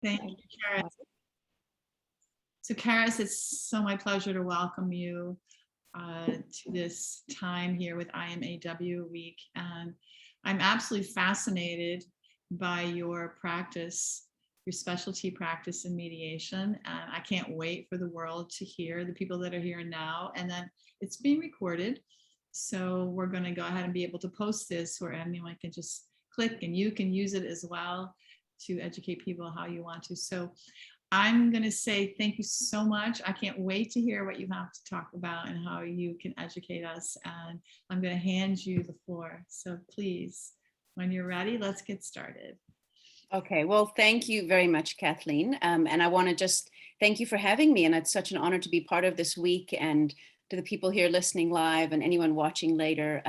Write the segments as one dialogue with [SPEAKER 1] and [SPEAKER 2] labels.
[SPEAKER 1] Thank you, Karis. So Karis, it's so my pleasure to welcome you to this time here with IMAW Week. And I'm absolutely fascinated by your practice, your specialty practice in mediation. And I can't wait for the world to hear, the people that are here now. And then it's being recorded. So we're going to go ahead and be able to post this where anyone can just click, and you can use it as well to educate people how you want to. So I'm going to say thank you so much. I can't wait to hear what you have to talk about and how you can educate us. And I'm going to hand you the floor. So please, when you're ready, let's get started.
[SPEAKER 2] Okay, well, thank you very much, Kathleen. And I want to just thank you for having me. And it's such an honor to be part of this week, and to the people here listening live and anyone watching later.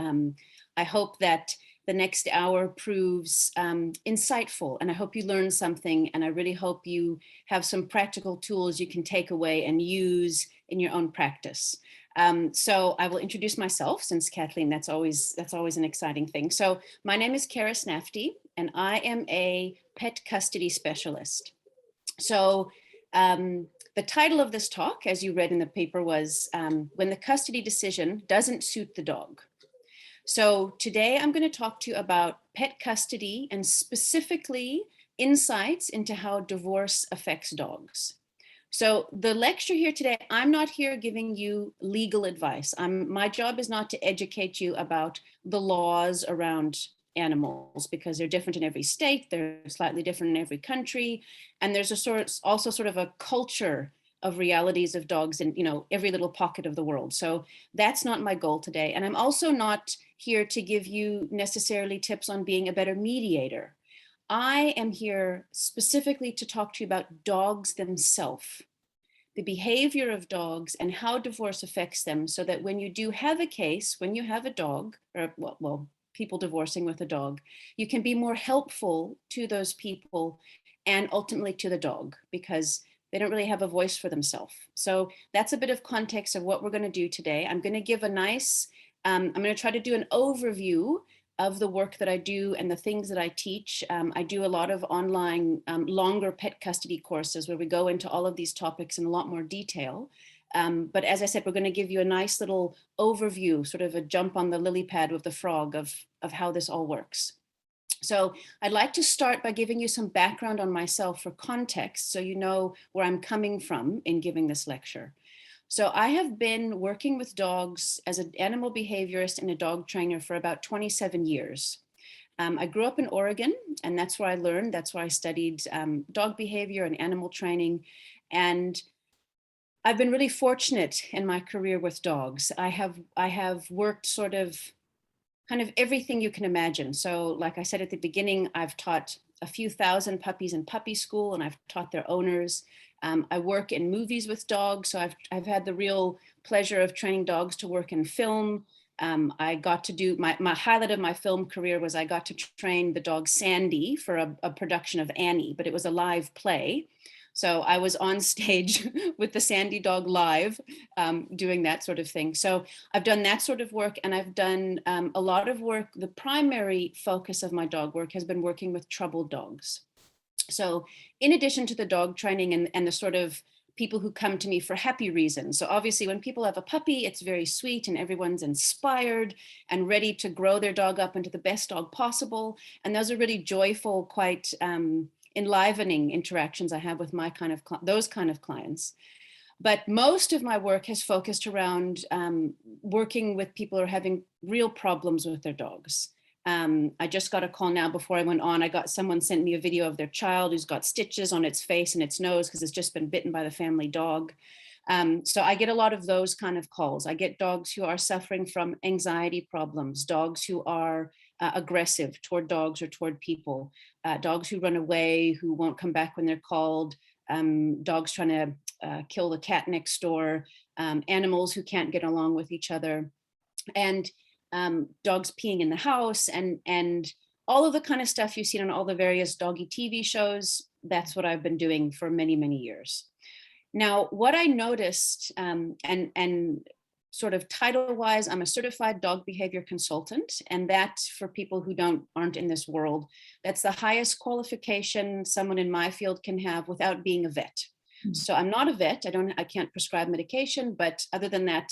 [SPEAKER 2] I hope that the next hour proves insightful, and I hope you learn something, and I really hope you have some practical tools you can take away and use in your own practice. So I will introduce myself, since Kathleen, that's always an exciting thing. So my name is Karis Nafte, and I am a pet custody specialist. So the title of this talk, as you read in the paper, was When the Custody Decision Doesn't Suit the Dog. So today I'm going to talk to you about pet custody, and specifically insights into how divorce affects dogs. So the lecture here today, I'm not here giving you legal advice. My job is not to educate you about the laws around animals, because they're different in every state, they're slightly different in every country, and there's also sort of a culture of realities of dogs in every little pocket of the world. So that's not my goal today. And I'm also not here to give you necessarily tips on being a better mediator. I am here specifically to talk to you about dogs themselves, the behavior of dogs and how divorce affects them, so that when you do have a case, when you have a dog, or well, people divorcing with a dog, you can be more helpful to those people and ultimately to the dog, because they don't really have a voice for themselves. So that's a bit of context of what we're going to do today. I'm going to give a nice, I'm going to try to do an overview of the work that I do and the things that I teach. I do a lot of online longer pet custody courses where we go into all of these topics in a lot more detail. But as I said, we're going to give you a nice little overview, sort of a jump on the lily pad with the frog of how this all works. So I'd like to start by giving you some background on myself for context, so you know where I'm coming from in giving this lecture. So I have been working with dogs as an animal behaviorist and a dog trainer for about 27 years. I grew up in Oregon, and that's where I learned, that's where I studied dog behavior and animal training. And I've been really fortunate in my career with dogs. I have worked sort of kind of everything you can imagine. So like I said at the beginning, I've taught a few thousand puppies in puppy school, and I've taught their owners. I work in movies with dogs. So I've had the real pleasure of training dogs to work in film. I got to do, my highlight of my film career was I got to train the dog Sandy for a production of Annie, but it was a live play. So I was on stage with the Sandy dog live, doing that sort of thing. So I've done that sort of work, and I've done a lot of work. The primary focus of my dog work has been working with troubled dogs. So in addition to the dog training and the sort of people who come to me for happy reasons. So obviously when people have a puppy, it's very sweet and everyone's inspired and ready to grow their dog up into the best dog possible. And those are really joyful, quite enlivening interactions I have with my those kind of clients. But most of my work has focused around working with people who are having real problems with their dogs. I just got a call now before I went on. Someone sent me a video of their child who's got stitches on its face and its nose because it's just been bitten by the family dog. So I get a lot of those kind of calls. I get dogs who are suffering from anxiety problems, dogs who are aggressive toward dogs or toward people, dogs who run away, who won't come back when they're called, dogs trying to kill the cat next door, animals who can't get along with each other, and dogs peeing in the house, and all of the kind of stuff you've seen on all the various doggy TV shows. That's what I've been doing for many, many years. Now, what I noticed, and sort of title-wise, I'm a certified dog behavior consultant, and that, for people who aren't in this world, that's the highest qualification someone in my field can have without being a vet. So I'm not a vet. I can't prescribe medication, but other than that,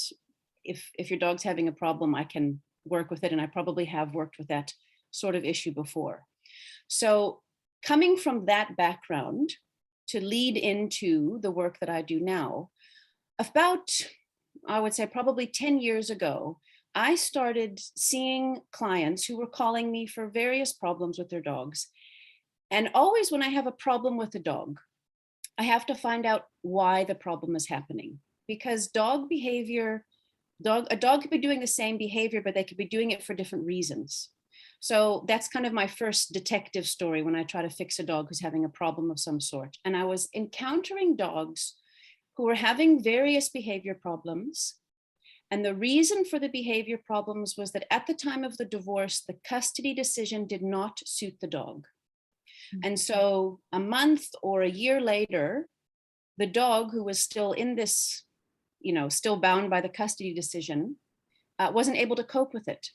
[SPEAKER 2] if your dog's having a problem, I can work with it, and I probably have worked with that sort of issue before. So coming from that background to lead into the work that I do now, about, I would say probably 10 years ago, I started seeing clients who were calling me for various problems with their dogs. And always when I have a problem with a dog, I have to find out why the problem is happening. Because dog behavior, a dog could be doing the same behavior, but they could be doing it for different reasons. So that's kind of my first detective story when I try to fix a dog who's having a problem of some sort. And I was encountering dogs who were having various behavior problems. And the reason for the behavior problems was that at the time of the divorce, the custody decision did not suit the dog. And so a month or a year later, the dog, who was still in this, still bound by the custody decision, wasn't able to cope with it.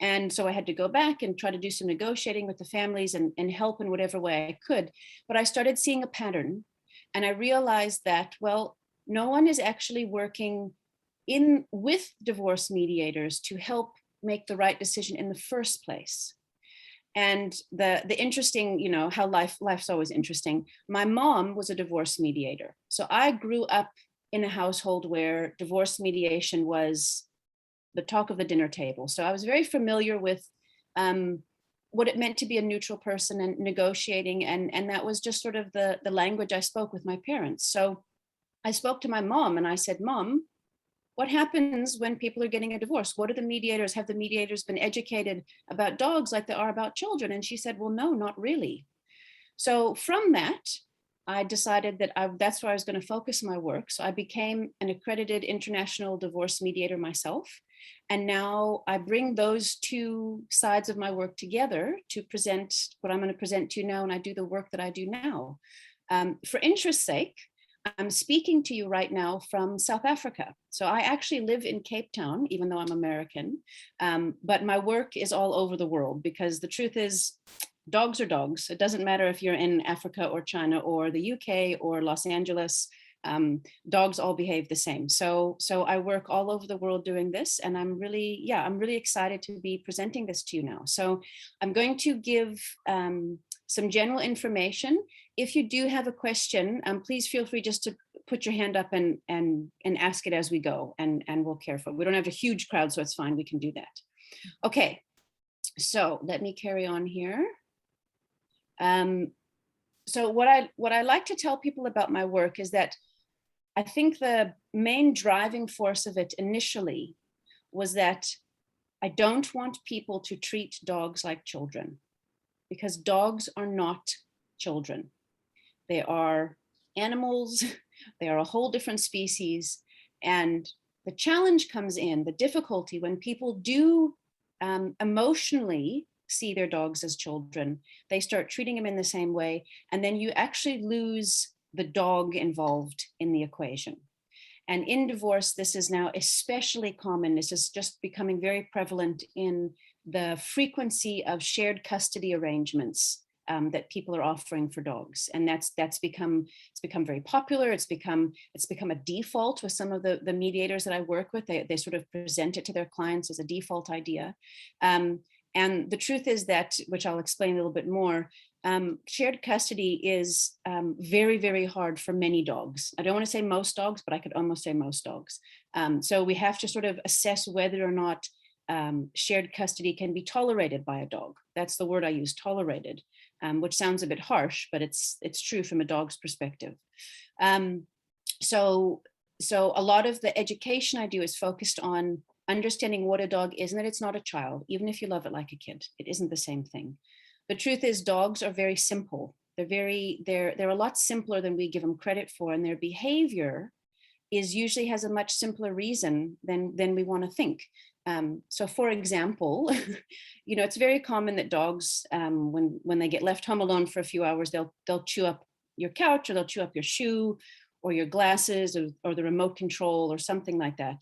[SPEAKER 2] And so I had to go back and try to do some negotiating with the families and help in whatever way I could. But I started seeing a pattern, and I realized that, well, no one is actually working with divorce mediators to help make the right decision in the first place. And the interesting, how life's always interesting. My mom was a divorce mediator. So I grew up in a household where divorce mediation was the talk of the dinner table. So I was very familiar with what it meant to be a neutral person and negotiating. And that was just sort of the language I spoke with my parents. So I spoke to my mom and I said, Mom, what happens when people are getting a divorce? What are the mediators? Have the mediators been educated about dogs like they are about children? And she said, well, no, not really. So from that, I decided that that's where I was going to focus my work. So I became an accredited international divorce mediator myself. And now I bring those two sides of my work together to present what I'm going to present to you now. And I do the work that I do now. For interest's sake, I'm speaking to you right now from South Africa. So I actually live in Cape Town, even though I'm American, but my work is all over the world, because the truth is, dogs are dogs. It doesn't matter if you're in Africa or China or the UK or Los Angeles. Dogs all behave the same. So I work all over the world doing this, and I'm really excited to be presenting this to you now. So I'm going to give some general information. If you do have a question, please feel free just to put your hand up and ask it as we go, and we'll care for it. We don't have a huge crowd, so it's fine. We can do that. Okay, so let me carry on here. So what I like to tell people about my work is that I think the main driving force of it initially was that I don't want people to treat dogs like children, because dogs are not children. They are animals. They are a whole different species. And the challenge comes in, the difficulty, when people do emotionally see their dogs as children. They start treating them in the same way. And then you actually lose the dog involved in the equation. And in divorce, this is now especially common. This is just becoming very prevalent in the frequency of shared custody arrangements that people are offering for dogs. And it's become very popular. It's become a default with some of the mediators that I work with. They sort of present it to their clients as a default idea. And the truth is that, which I'll explain a little bit more, shared custody is very, very hard for many dogs. I don't want to say most dogs, but I could almost say most dogs. So we have to sort of assess whether or not shared custody can be tolerated by a dog. That's the word I use, tolerated, which sounds a bit harsh, but it's true from a dog's perspective. So a lot of the education I do is focused on understanding what a dog is, and that it's not a child, even if you love it like a kid. It isn't the same thing. The truth is, dogs are very simple. They're a lot simpler than we give them credit for, and their behavior usually has a much simpler reason than we want to think. So for example, it's very common that dogs, when they get left home alone for a few hours, they'll chew up your couch, or they'll chew up your shoe or your glasses, or the remote control or something like that.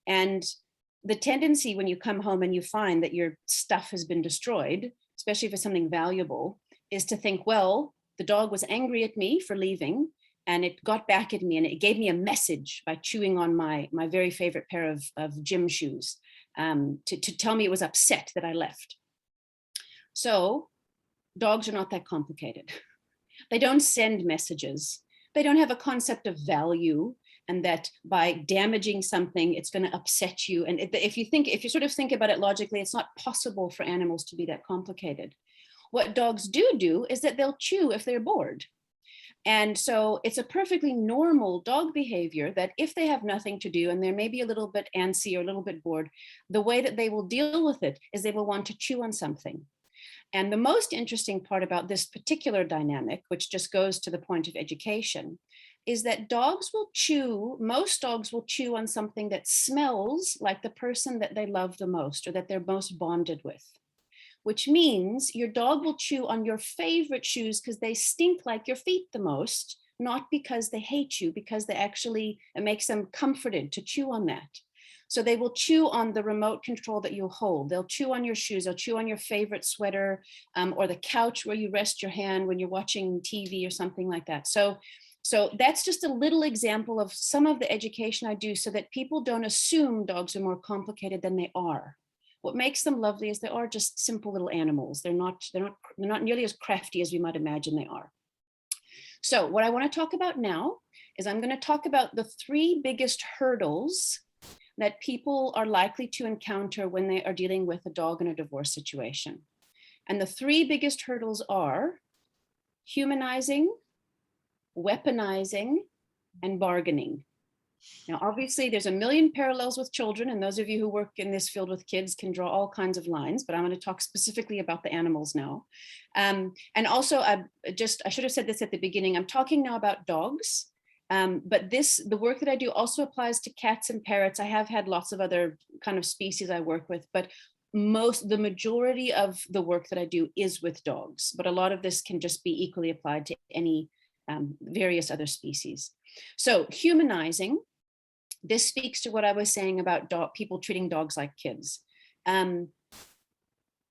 [SPEAKER 2] And the tendency when you come home and you find that your stuff has been destroyed, especially if it's something valuable, is to think, well, the dog was angry at me for leaving, and it got back at me and it gave me a message by chewing on my very favorite pair of gym shoes, to tell me it was upset that I left. So dogs are not that complicated. They don't send messages. They don't have a concept of value, and that by damaging something, it's going to upset you. And if you sort of think about it logically, it's not possible for animals to be that complicated. What dogs do is that they'll chew if they're bored. And so it's a perfectly normal dog behavior that if they have nothing to do and they're maybe a little bit antsy or a little bit bored, the way that they will deal with it is they will want to chew on something. And the most interesting part about this particular dynamic, which just goes to the point of education, is that most dogs will chew on something that smells like the person that they love the most or that they're most bonded with. Which means your dog will chew on your favorite shoes because they stink like your feet the most, not because they hate you, because it makes them comforted to chew on that. So they will chew on the remote control that you hold. They'll chew on your shoes. They'll chew on your favorite sweater, or the couch where you rest your hand when you're watching TV or something like that. So that's just a little example of some of the education I do so that people don't assume dogs are more complicated than they are. What makes them lovely is they are just simple little animals. They're not nearly as crafty as we might imagine they are. So what I want to talk about now is I'm going to talk about the 3 biggest hurdles that people are likely to encounter when they are dealing with a dog in a divorce situation. And the 3 biggest hurdles are humanizing, weaponizing, and bargaining. Now, obviously, there's a million parallels with children, and those of you who work in this field with kids can draw all kinds of lines, but I'm going to talk specifically about the animals now. And also, I should have said this at the beginning, I'm talking now about dogs, but the work that I do also applies to cats and parrots. I have had lots of other kind of species I work with, but the majority of the work that I do is with dogs, but a lot of this can just be equally applied to any various other species. So humanizing, this speaks to what I was saying about people treating dogs like kids.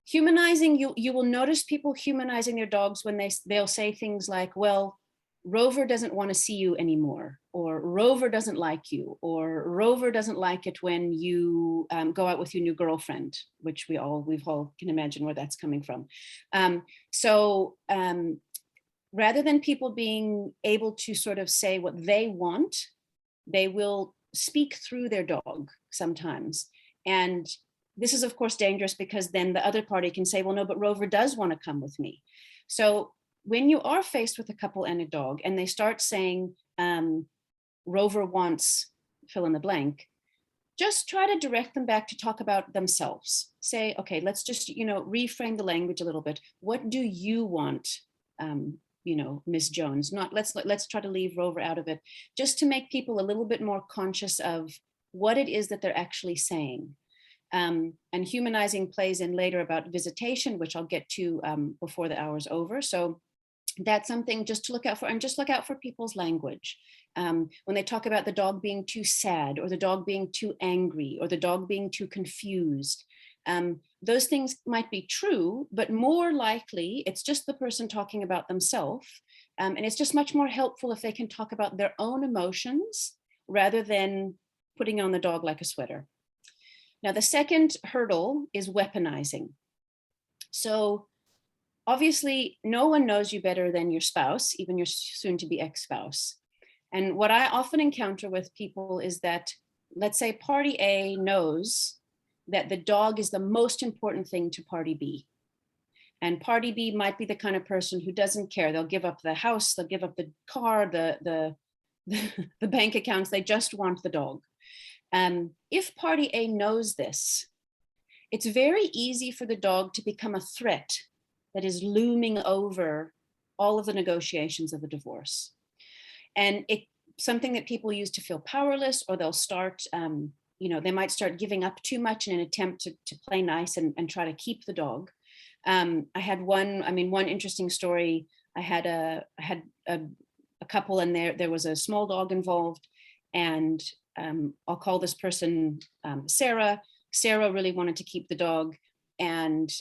[SPEAKER 2] Humanizing, you will notice people humanizing their dogs when they'll say things like, well, Rover doesn't want to see you anymore, or Rover doesn't like you, or Rover doesn't like it when you go out with your new girlfriend, which we've all can imagine where that's coming from. Rather than people being able to sort of say what they want, they will speak through their dog sometimes. And this is of course dangerous because then the other party can say, well, no, but Rover does want to come with me. So when you are faced with a couple and a dog and they start saying, Rover wants fill in the blank, just try to direct them back to talk about themselves. Say, okay, let's just, reframe the language a little bit. What do you want? Miss Jones, let's try to leave Rover out of it, just to make people a little bit more conscious of what it is that they're actually saying. And humanizing plays in later about visitation, which I'll get to before the hour's over. So that's something just to look out for, and just look out for people's language. When they talk about the dog being too sad, or the dog being too angry, or the dog being too confused, those things might be true, but more likely it's just the person talking about themselves. And it's just much more helpful if they can talk about their own emotions rather than putting on the dog like a sweater. Now, the second hurdle is weaponizing. So obviously, no one knows you better than your spouse, even your soon-to-be ex-spouse. And what I often encounter with people is that, let's say party A knows that the dog is the most important thing to party B. And party B might be the kind of person who doesn't care. They'll give up the house, they'll give up the car, the bank accounts, they just want the dog. If party A knows this, it's very easy for the dog to become a threat that is looming over all of the negotiations of a divorce. And it's something that people use to feel powerless, or they'll start, they might start giving up too much in an attempt to play nice and try to keep the dog. I had one interesting story. I had a couple, and there was a small dog involved, and I'll call this person Sarah. Sarah really wanted to keep the dog, and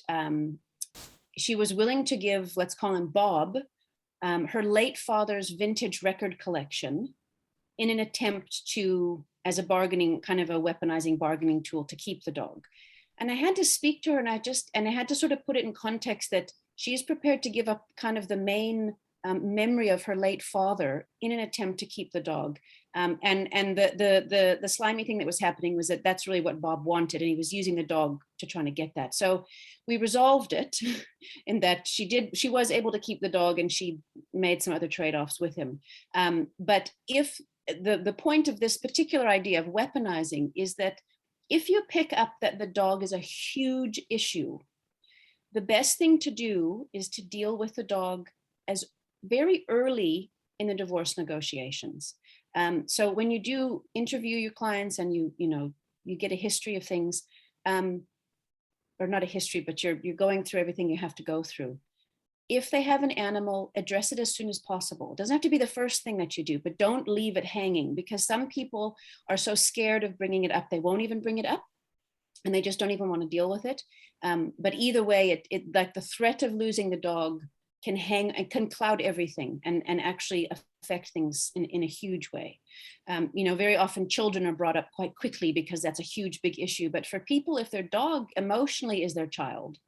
[SPEAKER 2] she was willing to give, let's call him Bob, her late father's vintage record collection in an attempt to, as a bargaining, kind of a weaponizing bargaining tool to keep the dog. And I had to speak to her, and I had to sort of put it in context that she's prepared to give up kind of the main memory of her late father in an attempt to keep the dog. And the slimy thing that was happening was that that's really what Bob wanted, and he was using the dog to try to get that. So we resolved it in that she was able to keep the dog, and she made some other trade-offs with him. But if the point of this particular idea of weaponizing is that if you pick up that the dog is a huge issue, the best thing to do is to deal with the dog as very early in the divorce negotiations. So when you do interview your clients and you get a history of things, or not a history, but you're going through everything you have to go through. If they have an animal, address it as soon as possible. It doesn't have to be the first thing that you do, but don't leave it hanging, because some people are so scared of bringing it up, they won't even bring it up, and they just don't even want to deal with it. But either way, it like the threat of losing the dog can cloud everything and actually affect things in a huge way. Very often children are brought up quite quickly because that's a huge, big issue. But for people, if their dog emotionally is their child,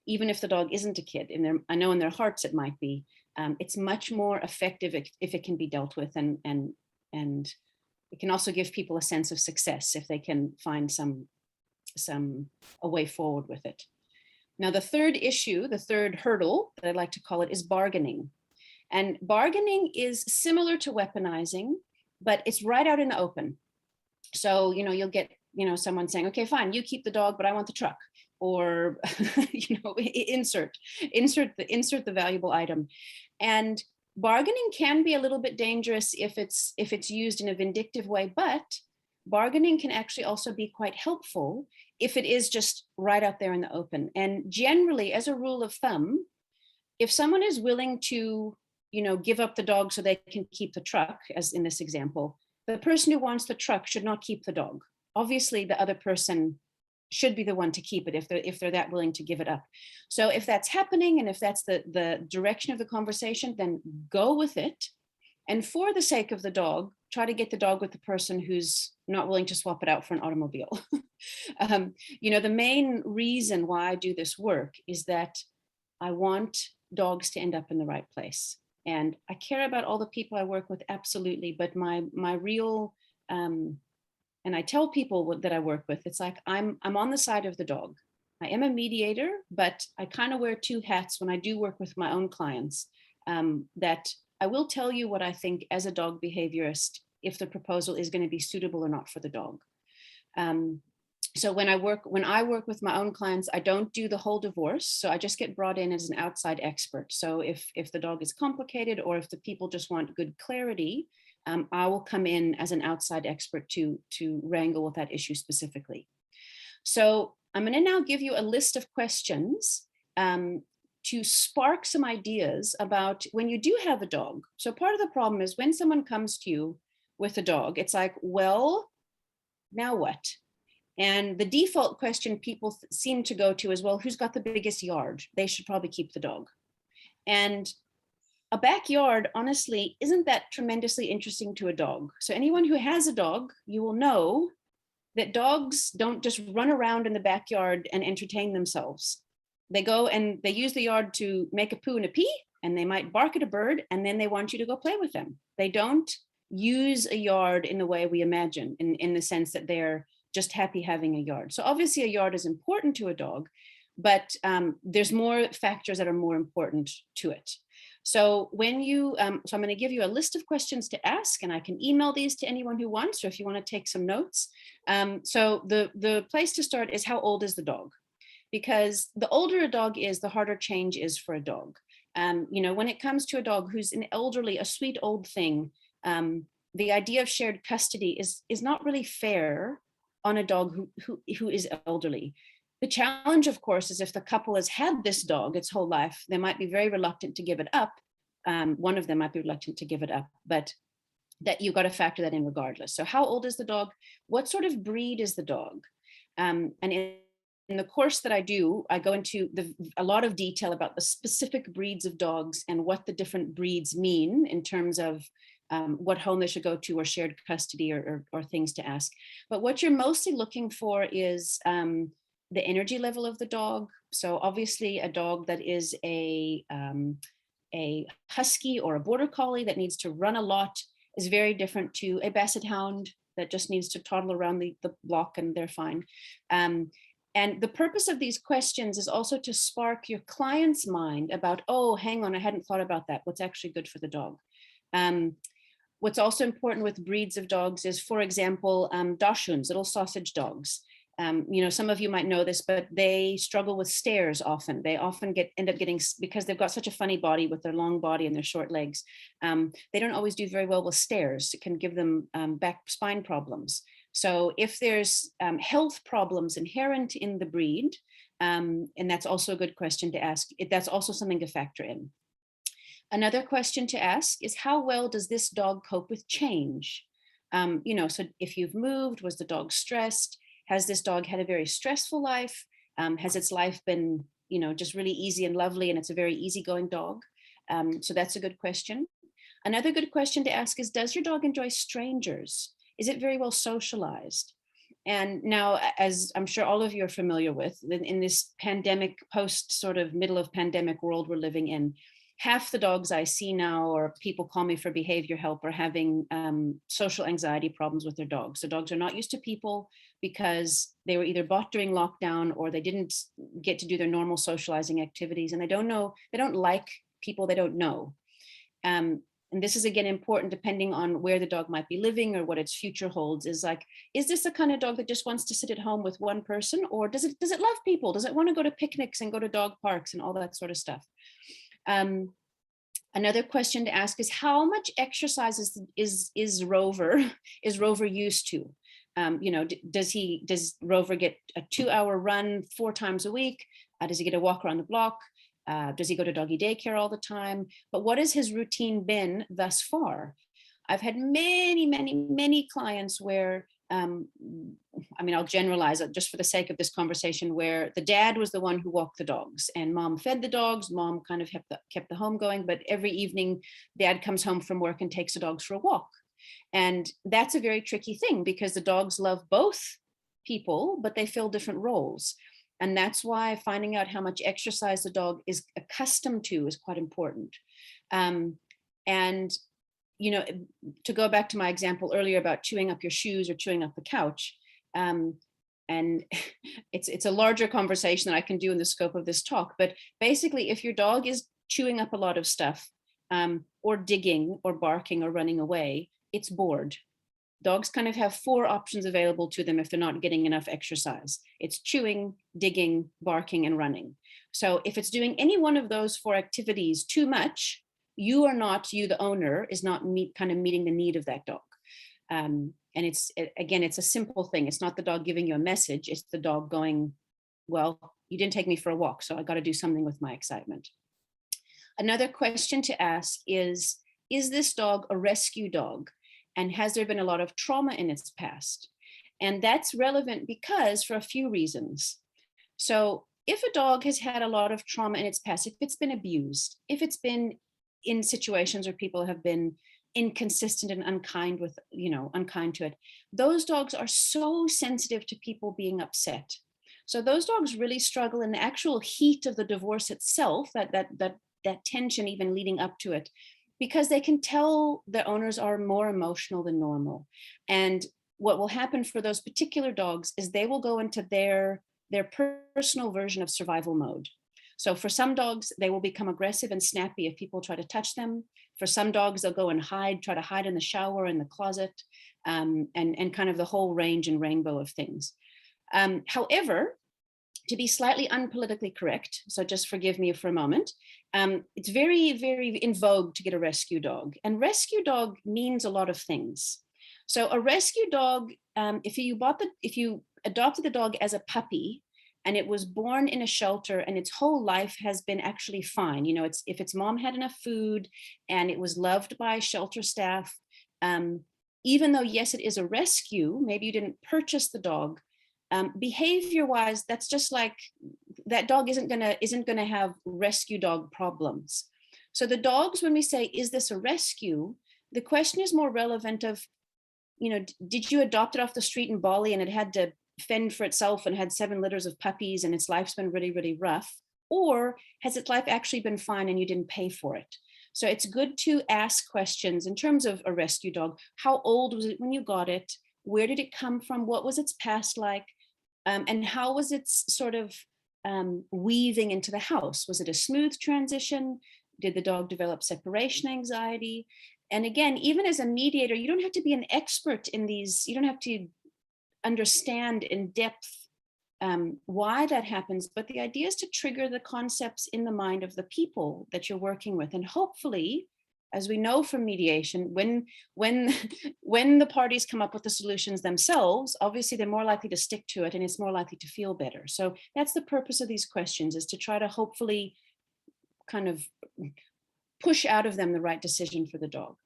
[SPEAKER 2] even if the dog isn't a kid, I know in their hearts it might be, it's much more effective if it can be dealt with, and it can also give people a sense of success if they can find a way forward with it. Now, the third issue, the third hurdle that I like to call it, is bargaining. And bargaining is similar to weaponizing, but it's right out in the open. So, you'll get, someone saying, okay, fine, you keep the dog, but I want the truck. Or, insert the valuable item. And bargaining can be a little bit dangerous if it's used in a vindictive way, but bargaining can actually also be quite helpful if it is just right out there in the open. And generally, as a rule of thumb, if someone is willing to, give up the dog so they can keep the truck, as in this example, the person who wants the truck should not keep the dog. Obviously, the other person should be the one to keep it if they're that willing to give it up. So if that's happening, and if that's the direction of the conversation, then go with it. And for the sake of the dog, try to get the dog with the person who's not willing to swap it out for an automobile. The main reason why I do this work is that I want dogs to end up in the right place. And I care about all the people I work with, absolutely. But my real, and I tell people that I work with, it's like I'm on the side of the dog. I am a mediator, but I kind of wear two hats when I do work with my own clients, that I will tell you what I think as a dog behaviorist, if the proposal is going to be suitable or not for the dog. So when I work with my own clients, I don't do the whole divorce. So I just get brought in as an outside expert. So if the dog is complicated, or if the people just want good clarity, I will come in as an outside expert to wrangle with that issue specifically. So I'm going to now give you a list of questions to spark some ideas about when you do have a dog. So part of the problem is when someone comes to you with a dog, it's like, well, now what? And the default question people seem to go to is, well, who's got the biggest yard? They should probably keep the dog. And a backyard, honestly, isn't that tremendously interesting to a dog. So anyone who has a dog, you will know that dogs don't just run around in the backyard and entertain themselves. They go and they use the yard to make a poo and a pee, and they might bark at a bird, and then they want you to go play with them. They don't use a yard in the way we imagine, in the sense that they're just happy having a yard. So obviously a yard is important to a dog, but there's more factors that are more important to it. So when you, so I'm going to give you a list of questions to ask, and I can email these to anyone who wants, or if you want to take some notes. So the place to start is, how old is the dog? Because the older a dog is, the harder change is for a dog. When it comes to a dog who's an elderly, a sweet old thing, the idea of shared custody is not really fair on a dog who is elderly. The challenge, of course, is if the couple has had this dog its whole life, they might be very reluctant to give it up. One of them might be reluctant to give it up, but that you got to factor that in regardless. So how old is the dog? What sort of breed is the dog? And in the course that I do, I go into a lot of detail about the specific breeds of dogs and what the different breeds mean in terms of what home they should go to, or shared custody, or things to ask. But what you're mostly looking for is the energy level of the dog. So obviously a dog that is a husky or a border collie that needs to run a lot is very different to a basset hound that just needs to toddle around the block and they're fine. And the purpose of these questions is also to spark your client's mind about, oh, hang on, I hadn't thought about that. What's actually good for the dog? What's also important with breeds of dogs is, for example, dachshunds, little sausage dogs. Some of you might know this, but they struggle with stairs often. They often end up getting, because they've got such a funny body with their long body and their short legs, they don't always do very well with stairs. It can give them back spine problems. So if there's health problems inherent in the breed, and that's also a good question to ask, that's also something to factor in. Another question to ask is, how well does this dog cope with change? So if you've moved, was the dog stressed? Has this dog had a very stressful life? Has its life been, just really easy and lovely, and it's a very easygoing dog? So that's a good question. Another good question to ask is, does your dog enjoy strangers? Is it very well socialized? And now, as I'm sure all of you are familiar with, in this pandemic, post sort of middle of pandemic world we're living in, half the dogs I see now, or people call me for behavior help, are having social anxiety problems with their dogs. So dogs are not used to people because they were either bought during lockdown, or they didn't get to do their normal socializing activities, and they don't like people they don't know. And this is again important depending on where the dog might be living or what its future holds, is like, is this the kind of dog that just wants to sit at home with one person, or does it love people? Does it want to go to picnics and go to dog parks and all that sort of stuff? Another question to ask is, how much exercise is Rover used to? Does Rover get a 2-hour run 4 times a week? Does he get a walk around the block? Does he go to doggy daycare all the time? But what has his routine been thus far? I've had many clients where, I'll generalize it just for the sake of this conversation, where the dad was the one who walked the dogs and mom fed the dogs. Mom kind of kept the home going, but every evening dad comes home from work and takes the dogs for a walk. And that's a very tricky thing, because the dogs love both people, but they fill different roles. And that's why finding out how much exercise the dog is accustomed to is quite important. And to go back to my example earlier about chewing up your shoes or chewing up the couch, and it's a larger conversation that I can do in the scope of this talk, but basically, if your dog is chewing up a lot of stuff, or digging or barking or running away, it's bored. Dogs kind of have 4 options available to them if they're not getting enough exercise. It's chewing, digging, barking, and running. So if it's doing any one of those 4 activities too much, you, the owner, is not meeting the need of that dog. And it's a simple thing. It's not the dog giving you a message. It's the dog going, well, you didn't take me for a walk, so I got to do something with my excitement. Another question to ask is this dog a rescue dog? And has there been a lot of trauma in its past? And that's relevant because, for a few reasons. So if a dog has had a lot of trauma in its past, if it's been abused, if it's been in situations where people have been inconsistent and unkind to it, those dogs are so sensitive to people being upset. So those dogs really struggle in the actual heat of the divorce itself, that tension even leading up to it, because they can tell their owners are more emotional than normal. And what will happen for those particular dogs is they will go into their personal version of survival mode. So for some dogs, they will become aggressive and snappy if people try to touch them. For some dogs, they'll go and try to hide in the shower, in the closet, and kind of the whole range and rainbow of things. However, to be slightly unpolitically correct, so just forgive me for a moment, it's very, very in vogue to get a rescue dog. And rescue dog means a lot of things. So a rescue dog, if you adopted the dog as a puppy and it was born in a shelter and its whole life has been actually fine, if its mom had enough food and it was loved by shelter staff, Even though, yes, it is a rescue, maybe you didn't purchase the dog, behavior-wise, that's just like, that dog isn't gonna have rescue dog problems. So the dogs, when we say, is this a rescue? The question is more relevant of, did you adopt it off the street in Bali and it had to fend for itself and had 7 litters of puppies and its life's been really, really rough? Or has its life actually been fine and you didn't pay for it? So it's good to ask questions in terms of a rescue dog. How old was it when you got it? Where did it come from? What was its past like? And how was its sort of weaving into the house? Was it a smooth transition? Did the dog develop separation anxiety? And again, even as a mediator, you don't have to be an expert in these. You don't have to understand in depth why that happens, but the idea is to trigger the concepts in the mind of the people that you're working with. And hopefully, as we know from mediation, when the parties come up with the solutions themselves, obviously they're more likely to stick to it and it's more likely to feel better. So that's the purpose of these questions, is to try to hopefully kind of push out of them the right decision for the dog.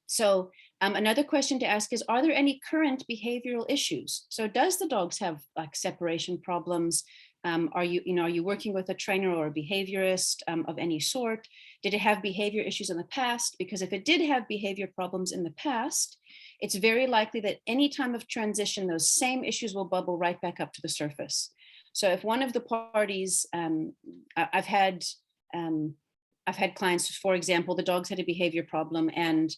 [SPEAKER 2] So another question to ask is, are there any current behavioral issues? So does the dogs have like separation problems? Are you working with a trainer or a behaviorist of any sort? Did it have behavior issues in the past? Because if it did have behavior problems in the past, it's very likely that any time of transition, those same issues will bubble right back up to the surface. So if one of the parties, I've had clients, for example, the dogs had a behavior problem, and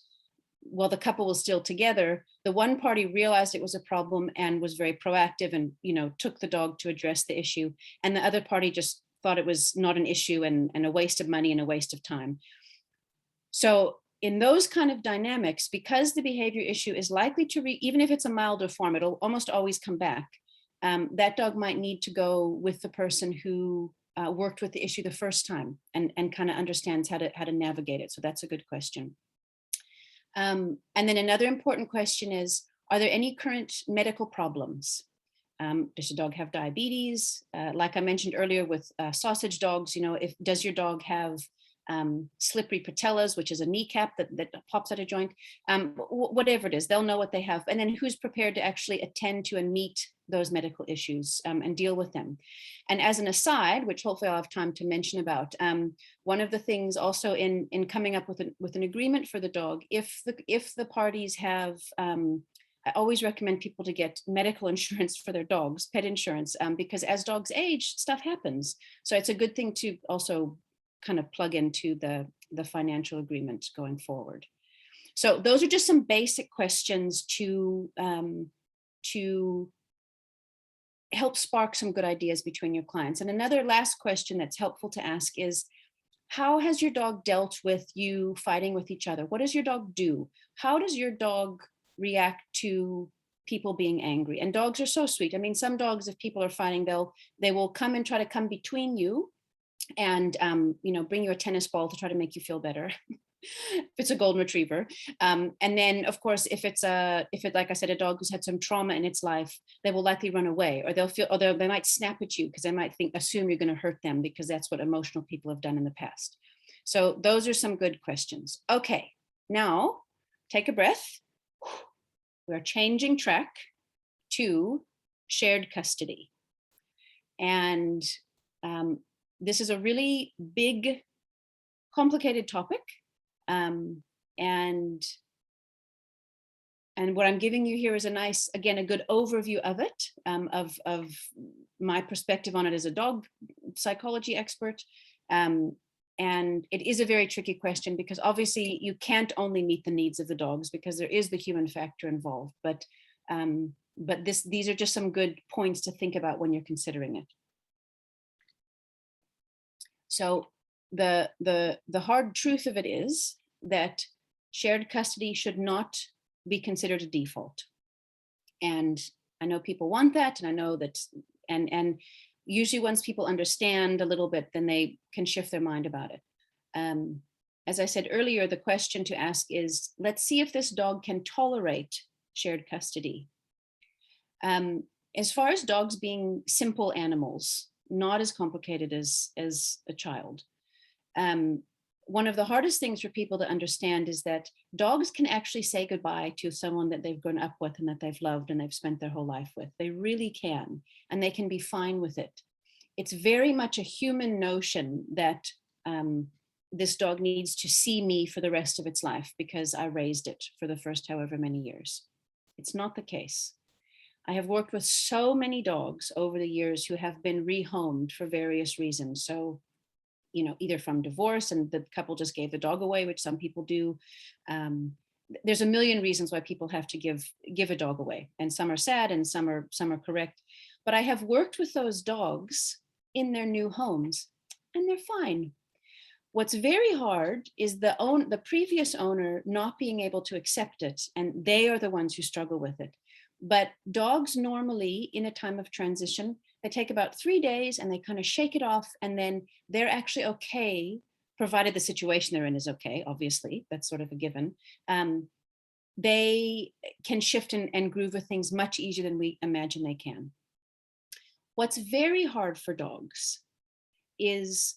[SPEAKER 2] while the couple was still together, the one party realized it was a problem and was very proactive and, took the dog to address the issue. And the other party just thought it was not an issue and a waste of money and a waste of time. So in those kind of dynamics, because the behavior issue is likely to, even if it's a milder form, it'll almost always come back. That dog might need to go with the person who worked with the issue the first time and kind of understands how to navigate it. So that's a good question. And then another important question is, are there any current medical problems? Does your dog have diabetes? Like I mentioned earlier with sausage dogs, does your dog have slippery patellas, which is a kneecap that pops out of joint? Whatever it is, they'll know what they have. And then who's prepared to actually attend to and meet those medical issues and deal with them. And as an aside, which hopefully I'll have time to mention about, one of the things also in coming up with an agreement for the dog, if the parties have, I always recommend people to get medical insurance for their dogs, pet insurance, because as dogs age, stuff happens. So it's a good thing to also kind of plug into the financial agreement going forward. So those are just some basic questions to help spark some good ideas between your clients. And another last question that's helpful to ask is, how has your dog dealt with you fighting with each other? What does your dog do? How does your dog react to people being angry? And dogs are so sweet. I mean, some dogs, if people are fighting, they will come and try to come between you and bring you a tennis ball to try to make you feel better. If it's a golden retriever. And then of course, if it, like I said, a dog who's had some trauma in its life, they will likely run away, or they might snap at you because they might assume you're going to hurt them, because that's what emotional people have done in the past. So those are some good questions. Okay, now take a breath. We're changing track to shared custody. And this is a really big, complicated topic. And what I'm giving you here is a good overview of it, of my perspective on it as a dog psychology expert. And it is a very tricky question, because obviously you can't only meet the needs of the dogs, because there is the human factor involved. But these are just some good points to think about when you're considering it. So the hard truth of it is that shared custody should not be considered a default. And I know people want that, and I know that, and usually once people understand a little bit, then they can shift their mind about it. As I said earlier, the question to ask is, let's see if this dog can tolerate shared custody. As far as dogs being simple animals, not as complicated as a child, one of the hardest things for people to understand is that dogs can actually say goodbye to someone that they've grown up with and that they've loved and they've spent their whole life with. They really can, and they can be fine with it. It's very much a human notion that this dog needs to see me for the rest of its life because I raised it for the first however many years. It's not the case. I have worked with so many dogs over the years who have been rehomed for various reasons. So, either from divorce and the couple just gave the dog away, which some people do. There's a million reasons why people have to give a dog away, and some are sad and some are correct. But I have worked with those dogs in their new homes, and they're fine. What's very hard is the previous owner not being able to accept it, and they are the ones who struggle with it. But dogs normally, in a time of transition, they take about 3 days and they kind of shake it off, and then they're actually okay, provided the situation they're in is okay, obviously, that's sort of a given. They can shift and groove with things much easier than we imagine they can. What's very hard for dogs is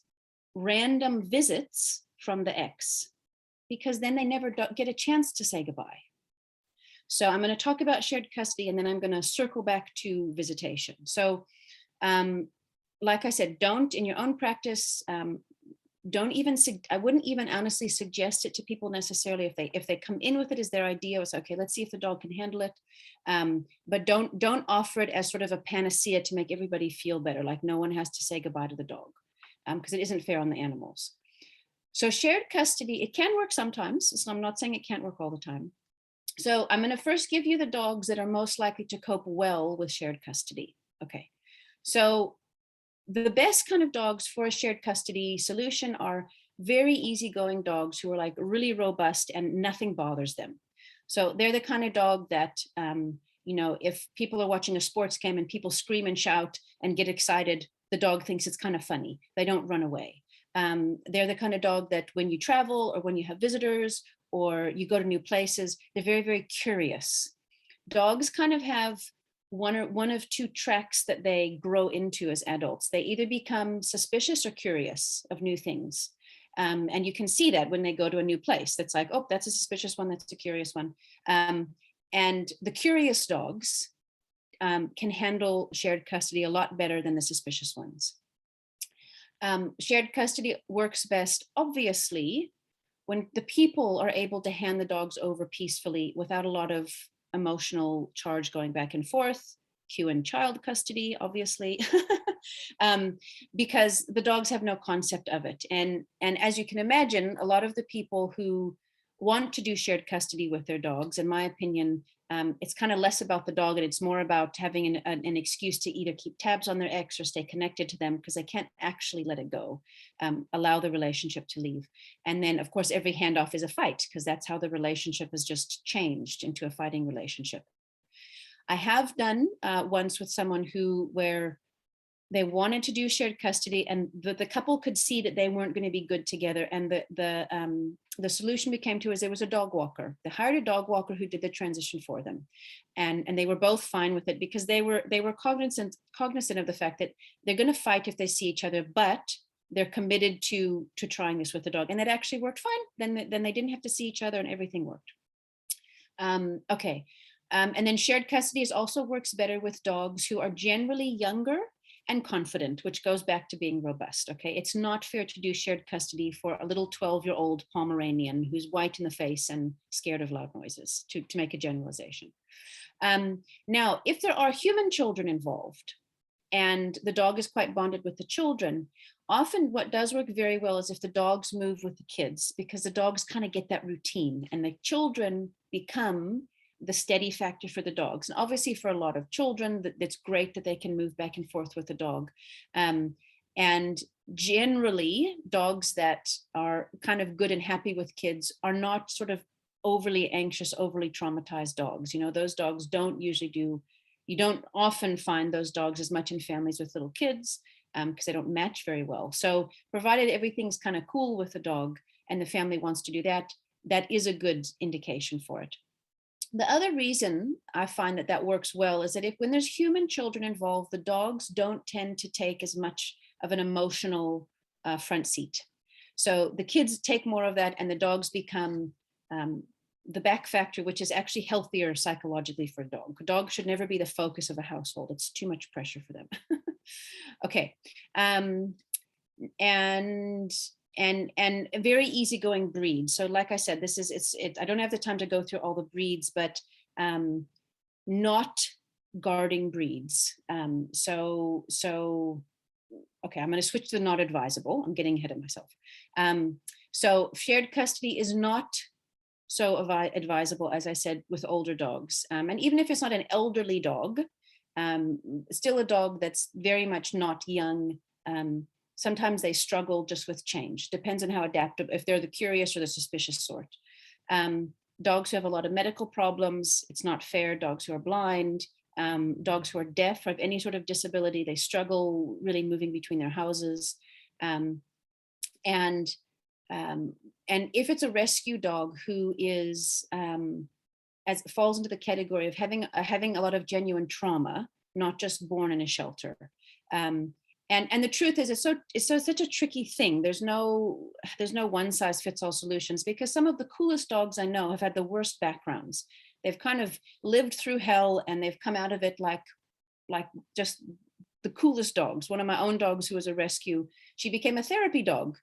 [SPEAKER 2] random visits from the ex, because then they never get a chance to say goodbye. So I'm going to talk about shared custody, and then I'm going to circle back to visitation. So like I said, don't, in your own practice, don't even, I wouldn't even honestly suggest it to people necessarily. If they come in with it as their idea, it's okay, let's see if the dog can handle it. But don't offer it as sort of a panacea to make everybody feel better, like no one has to say goodbye to the dog, because it isn't fair on the animals. So shared custody, it can work sometimes. So I'm not saying it can't work all the time. So I'm going to first give you the dogs that are most likely to cope well with shared custody. Okay, so the best kind of dogs for a shared custody solution are very easygoing dogs who are like really robust and nothing bothers them. So they're the kind of dog that, if people are watching a sports game and people scream and shout and get excited, the dog thinks it's kind of funny. They don't run away. They're the kind of dog that when you travel or when you have visitors or you go to new places, they're very, very curious. Dogs kind of have one of two tracks that they grow into as adults. They either become suspicious or curious of new things. And you can see that when they go to a new place. That's like, oh, that's a suspicious one, that's a curious one. And the curious dogs can handle shared custody a lot better than the suspicious ones. Shared custody works best, obviously, when the people are able to hand the dogs over peacefully without a lot of emotional charge going back and forth. Cue in child custody, obviously, because the dogs have no concept of it. And as you can imagine, a lot of the people who want to do shared custody with their dogs, in my opinion, it's kind of less about the dog and it's more about having an excuse to either keep tabs on their ex or stay connected to them because they can't actually let it go, allow the relationship to leave. And then, of course, every handoff is a fight because that's how the relationship has just changed into a fighting relationship. I have done once with someone where they wanted to do shared custody and the couple could see that they weren't going to be good together. And the solution we came to is there was a dog walker. They hired a dog walker who did the transition for them. And they were both fine with it because they were cognizant of the fact that they're going to fight if they see each other, but they're committed to trying this with the dog. And that actually worked fine. Then they didn't have to see each other and everything worked. Okay. And then shared custody also works better with dogs who are generally younger and confident, which goes back to being robust. Okay, it's not fair to do shared custody for a little 12-year-old Pomeranian who's white in the face and scared of loud noises, to make a generalization. Now, if there are human children involved and the dog is quite bonded with the children, often what does work very well is if the dogs move with the kids, because the dogs kind of get that routine and the children become the steady factor for the dogs. And obviously for a lot of children, that's great that they can move back and forth with the dog. And generally dogs that are kind of good and happy with kids are not sort of overly anxious, overly traumatized dogs. Those dogs you don't often find those dogs as much in families with little kids because they don't match very well. So provided everything's kind of cool with the dog and the family wants to do that, that is a good indication for it. The other reason I find that works well is that when there's human children involved, the dogs don't tend to take as much of an emotional front seat. So the kids take more of that and the dogs become the back factor, which is actually healthier psychologically for a dog. A dog should never be the focus of a household. It's too much pressure for them. Okay. And a very easygoing breed. So like I said, I don't have the time to go through all the breeds, but not guarding breeds. Okay, I'm going to switch to not advisable. I'm getting ahead of myself. So shared custody is not so advisable, as I said, with older dogs. And even if it's not an elderly dog, still a dog that's very much not young. Sometimes they struggle just with change. Depends on how adaptive, if they're the curious or the suspicious sort. Dogs who have a lot of medical problems, it's not fair. Dogs who are blind, dogs who are deaf or have any sort of disability, they struggle really moving between their houses. And if it's a rescue dog who is, falls into the category of having a lot of genuine trauma, not just born in a shelter. And the truth is, it's such a tricky thing. There's no one size fits all solutions, because some of the coolest dogs I know have had the worst backgrounds. They've kind of lived through hell and they've come out of it like just the coolest dogs. One of my own dogs who was a rescue, she became a therapy dog.